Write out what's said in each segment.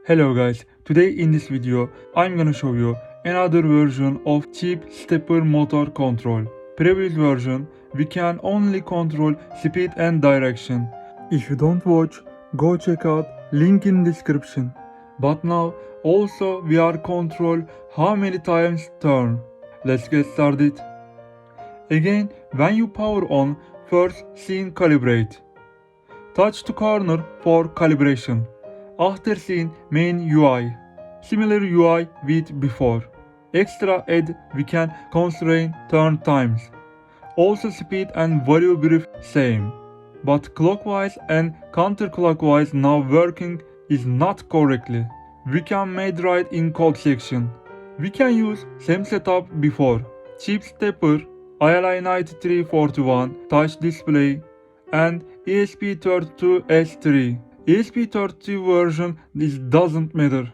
Hello guys, today in this video I'm gonna show you another version of cheap stepper motor control. Previous version we can only control speed and direction. If you don't watch, go check out link in description. But now also we are control how many times turn. Let's get started. Again, when you power on, first scene calibrate. Touch the corner for calibration. After scene main UI. Similar UI with before. Extra add we can constrain turn times. Also speed and value brief same. But clockwise and counterclockwise now working is not correctly. We can made right in code section. We can use same setup before. Chip stepper, ILI9341 touch display and ESP32S3. ESP32 version this doesn't matter.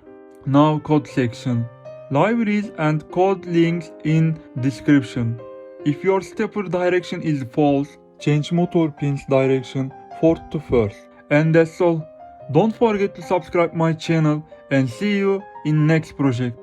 Now code section. Libraries and code links in description. If your stepper direction is false, change motor pins direction 4th to 1st. And that's all. Don't forget to subscribe my channel and see you in next project.